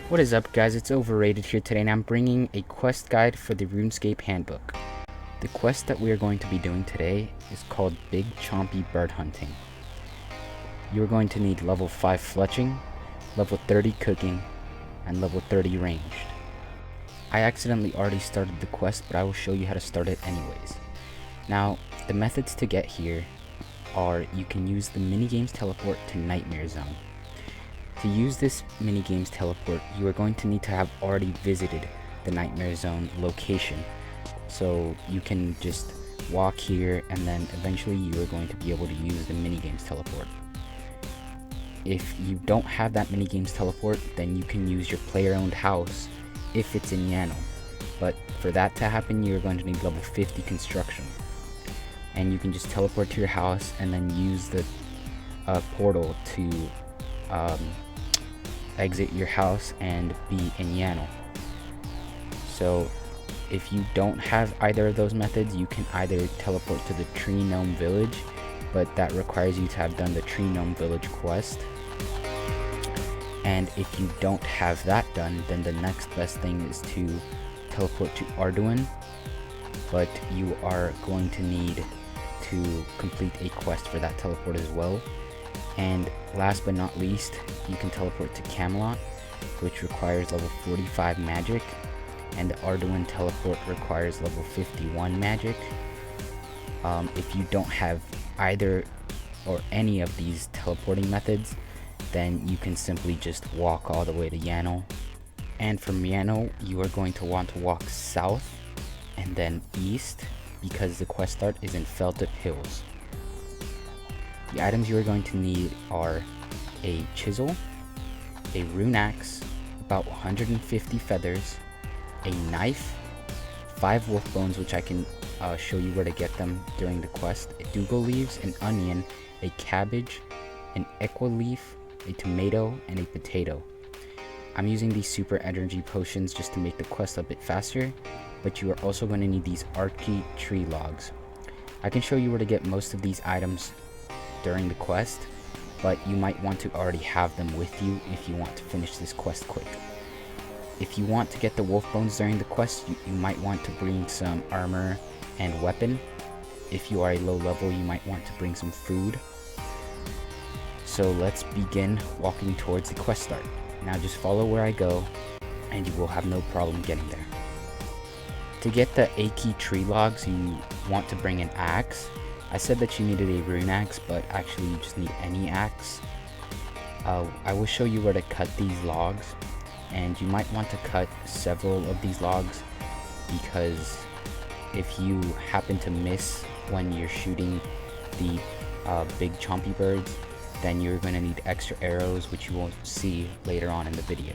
What is up, guys? It's Overrated here today, and I'm bringing a quest guide for the Runescape handbook. The quest that we are going to be doing today is called Big Chompy Bird Hunting. You are going to need level 5 Fletching, level 30 Cooking, and level 30 Ranged. I accidentally already started the quest, but I will show you how to start it anyways. Now, the methods to get here are you can use the minigames teleport to Nightmare Zone. To use this minigames teleport, you are going to need to have already visited the Nightmare Zone location. So you can just walk here, and then eventually you are going to be able to use the minigames teleport. If you don't have that minigames teleport, then you can use your player-owned house if it's in Yano. But for that to happen, you're going to need level 50 construction. And you can just teleport to your house and then use the portal to exit your house and be in Yano. So if you don't have either of those methods, you can either teleport to the Tree Gnome Village, but that requires you to have done the Tree Gnome Village quest. And if you don't have that done, then the next best thing is to teleport to Arduin, but you are going to need to complete a quest for that teleport as well. And last but not least, you can teleport to Camelot, which requires level 45 magic, and the Arduin teleport requires level 51 magic. If you don't have either or any of these teleporting methods, then you can simply just walk all the way to Yano. And from Yano, you are going to want to walk south and then east, because the quest start is in Feltip Hills. The items you are going to need are a chisel, a rune axe, about 150 feathers, a knife, 5 wolf bones, which I can show you where to get them during the quest, a dougal leaves, an onion, a cabbage, an equa leaf, a tomato, and a potato. I'm using these super energy potions just to make the quest a bit faster, but you are also going to need these archy tree logs. I can show you where to get most of these items during the quest, but you might want to already have them with you if you want to finish this quest quick. If you want to get the wolf bones during the quest, you might want to bring some armor and weapon. If you are a low level, you might want to bring some food. So let's begin walking towards the quest start. Now just follow where I go, and you will have no problem getting there. To get the achy tree logs, you want to bring an axe. I said that you needed a rune axe, but actually you just need any axe. I will show you where to cut these logs, and you might want to cut several of these logs, because if you happen to miss when you're shooting the big chompy birds, then you're going to need extra arrows, which you won't see later on in the video.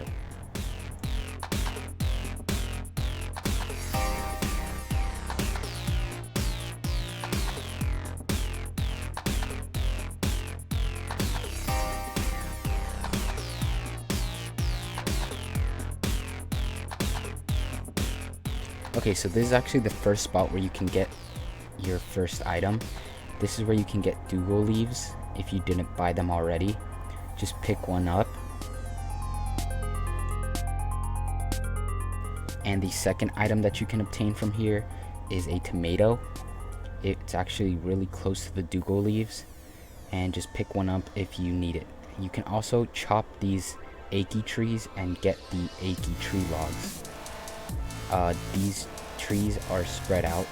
Okay, so this is actually the first spot where you can get your first item. This is where you can get dougal leaves if you didn't buy them already. Just pick one up. And the second item that you can obtain from here is a tomato. It's actually really close to the dougal leaves, and just pick one up if you need it. You can also chop these achy trees and get the achy tree logs. These trees are spread out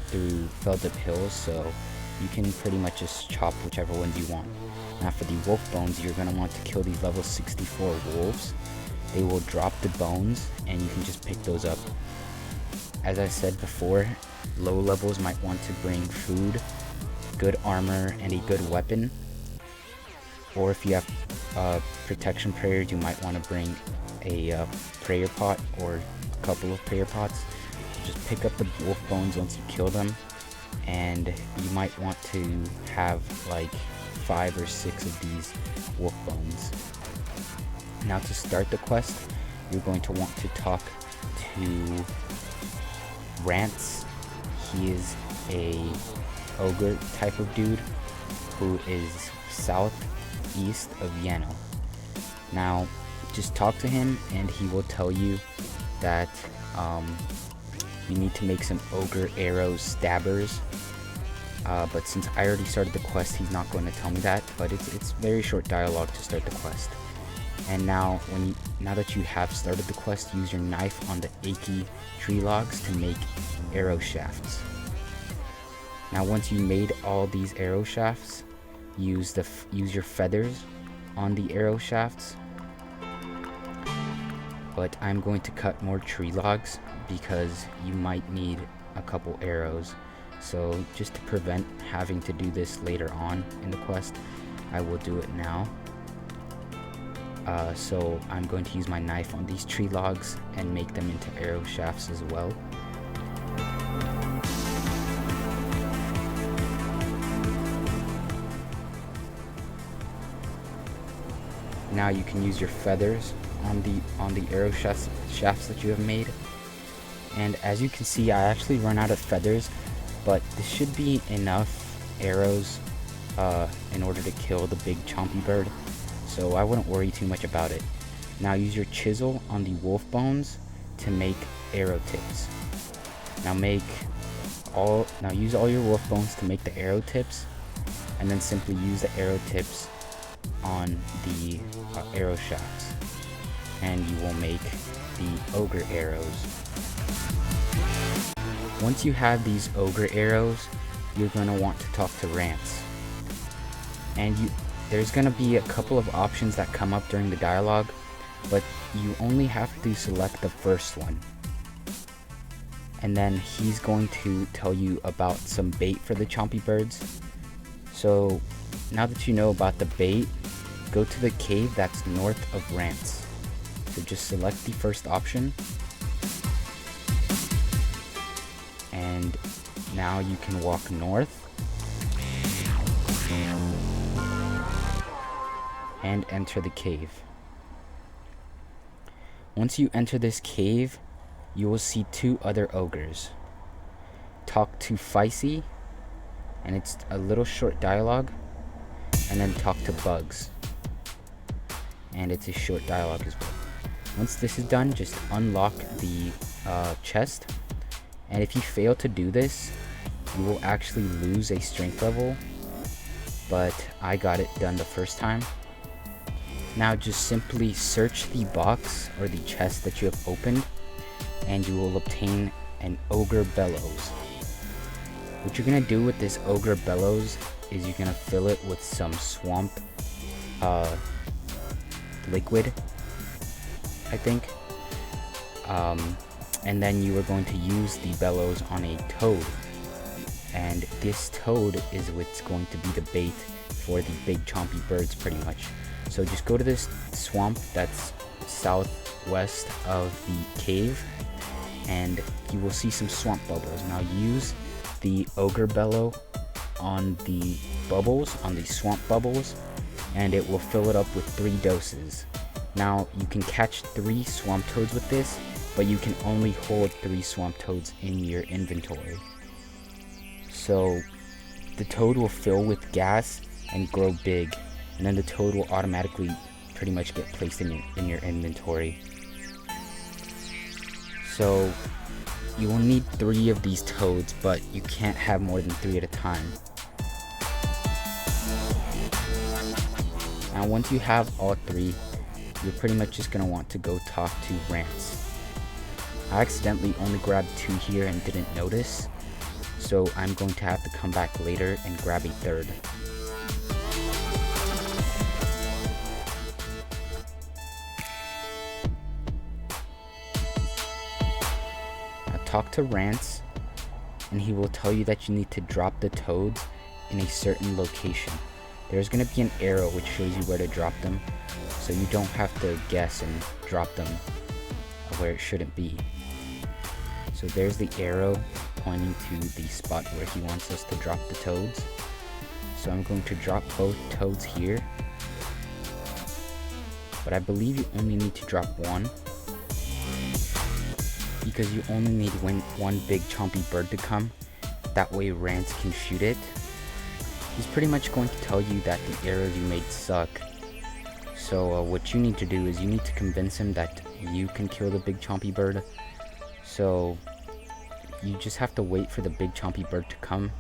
through Feltip Hills, so you can pretty much just chop whichever ones you want. Now for the wolf bones, you're going to want to kill these level 64 wolves. They will drop the bones, and you can just pick those up. As I said before, low levels might want to bring food, good armor, and a good weapon. Or if you have protection prayers, you might want to bring a prayer pot or a couple of prayer pots. Just pick up the wolf bones once you kill them, and you might want to have like 5 or 6 of these wolf bones. Now to start the quest, you're going to want to talk to Rance. He is a ogre type of dude who is southeast of Yano. Now, just talk to him and he will tell you that you need to make some Ogre Arrows stabbers. But since I already started the quest, he's not going to tell me that. But it's very short dialogue to start the quest. And now that you have started the quest, use your knife on the achy tree logs to make arrow shafts. Now once you made all these arrow shafts, use your feathers on the arrow shafts. But I'm going to cut more tree logs because you might need a couple arrows. So just to prevent having to do this later on in the quest, I will do it now. So I'm going to use my knife on these tree logs and make them into arrow shafts as well. Now you can use your feathers on the arrow shafts that you have made. And as you can see, I actually run out of feathers, but this should be enough arrows in order to kill the big chompy bird. So I wouldn't worry too much about it. Now use your chisel on the wolf bones to make arrow tips. Now use all your wolf bones to make the arrow tips, and then simply use the arrow tips on the arrow shafts, and you will make the Ogre Arrows. Once you have these Ogre Arrows, you're going to want to talk to Rance. And there's going to be a couple of options that come up during the dialogue, but you only have to select the first one. And then he's going to tell you about some bait for the chompy birds. So now that you know about the bait, go to the cave that's north of Rance. So just select the first option. And now you can walk north and enter the cave. Once you enter this cave, you will see two other ogres. Talk to Feisty, and it's a little short dialogue, and then talk to Bugs, and it's a short dialogue as well. Once this is done, just unlock the chest, and if you fail to do this, you will actually lose a strength level, but I got it done the first time. Now just simply search the box or the chest that you have opened, and you will obtain an Ogre Bellows. What you're gonna do with this Ogre Bellows is you're gonna fill it with some swamp liquid, I think, and then you are going to use the bellows on a toad, and this toad is what's going to be the bait for the big chompy birds pretty much. So just go to this swamp that's southwest of the cave, and you will see some swamp bubbles. Now use the Ogre Bellow on the bubbles, on the swamp bubbles, and it will fill it up with 3 doses. Now you can catch 3 swamp toads with this, but you can only hold 3 swamp toads in your inventory. So the toad will fill with gas and grow big, and then the toad will automatically pretty much get placed in your inventory. So you will need 3 of these toads, but you can't have more than 3 at a time. Now once you have all 3, you're pretty much just going to want to go talk to Rance. I accidentally only grabbed 2 here and didn't notice, so I'm going to have to come back later and grab a 3rd. Talk to Rance, and he will tell you that you need to drop the toads in a certain location. There's going to be an arrow which shows you where to drop them, so you don't have to guess and drop them where it shouldn't be. So there's the arrow pointing to the spot where he wants us to drop the toads. So I'm going to drop both toads here, but I believe you only need to drop 1, because you only need one big chompy bird to come. That way Rance can shoot it. He's pretty much going to tell you that the arrows you made suck, So what you need to do is you need to convince him that you can kill the big chompy bird. So you just have to wait for the big chompy bird to come,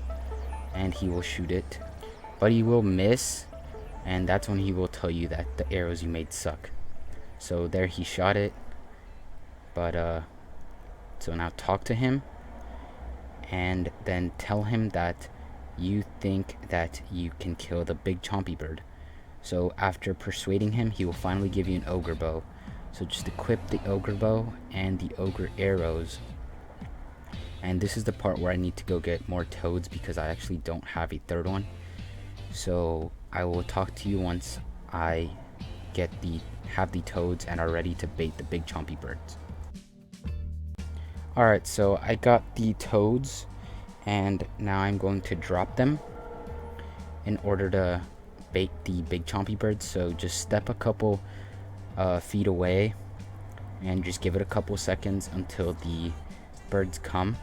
and he will shoot it. But he will miss, and that's when he will tell you that the arrows you made suck. So there, he shot it. But so now talk to him, and then tell him that you think that you can kill the big chompy bird. So after persuading him, he will finally give you an Ogre Bow. So just equip the Ogre Bow and the Ogre Arrows. And this is the part where I need to go get more toads, because I actually don't have a third one. So I will talk to you once I have the toads and are ready to bait the big chompy birds. Alright, so I got the toads, and now I'm going to drop them in order to bait the big chompy birds. So just step a couple feet away and just give it a couple seconds until the birds come.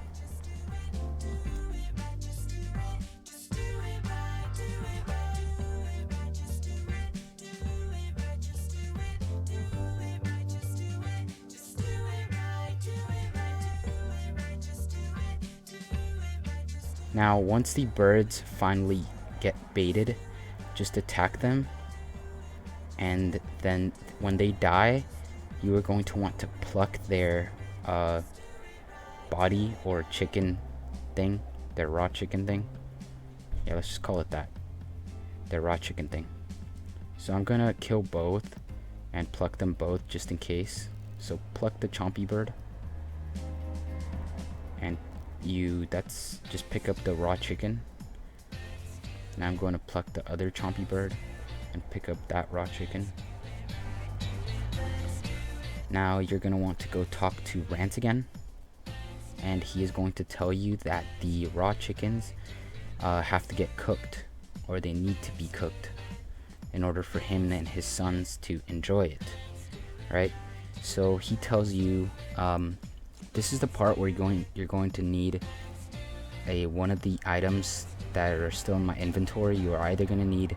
Now once the birds finally get baited, just attack them, and then when they die, you are going to want to pluck their body or chicken thing, their raw chicken thing. Yeah, let's just call it that, their raw chicken thing. So I'm gonna kill both and pluck them both just in case. So pluck the chompy bird, and that's just pick up the raw chicken. Now I'm going to pluck the other chompy bird and pick up that raw chicken. Now you're going to want to go talk to Rant again, and he is going to tell you that the raw chickens have to get cooked, or they need to be cooked in order for him and his sons to enjoy it. Right? So he tells you this is the part where you're going to need one of the items that are still in my inventory. You are either going to need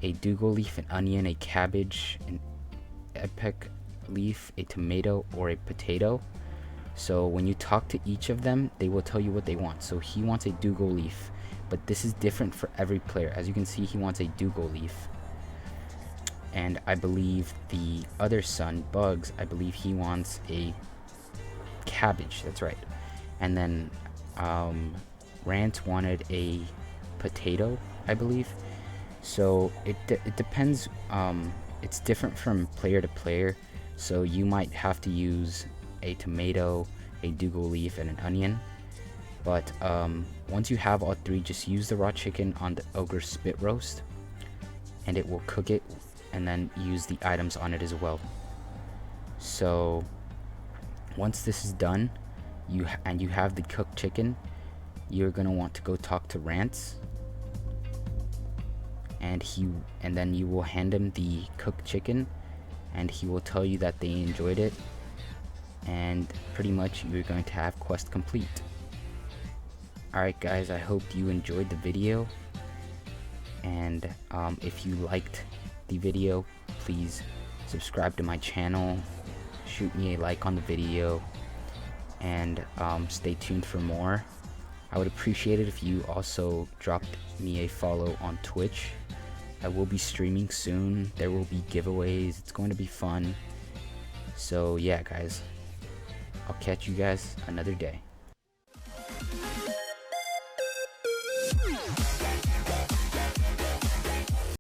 a Dougal leaf, an onion, a cabbage, an epic leaf, a tomato, or a potato. So when you talk to each of them, they will tell you what they want. So he wants a Dougal leaf, but this is different for every player. As you can see, he wants a Dougal leaf. And I believe the other son, Bugs, I believe he wants a cabbage. That's right. And then Rant wanted a potato, I believe. So it depends. It's different from player to player. So you might have to use a tomato, a Dougal leaf, and an onion. But once you have all three, just use the raw chicken on the Ogre spit roast, and it will cook it, and then use the items on it as well. So once this is done, you have the cooked chicken, you're gonna want to go talk to Rance, and then you will hand him the cooked chicken, and he will tell you that they enjoyed it, and pretty much you're going to have quest complete. Alright guys, I hope you enjoyed the video, and if you liked the video, please subscribe to my channel, shoot me a like on the video, and stay tuned for more. I would appreciate it if you also dropped me a follow on Twitch. I will be streaming soon. There will be giveaways. It's going to be fun. So yeah guys, I'll catch you guys another day.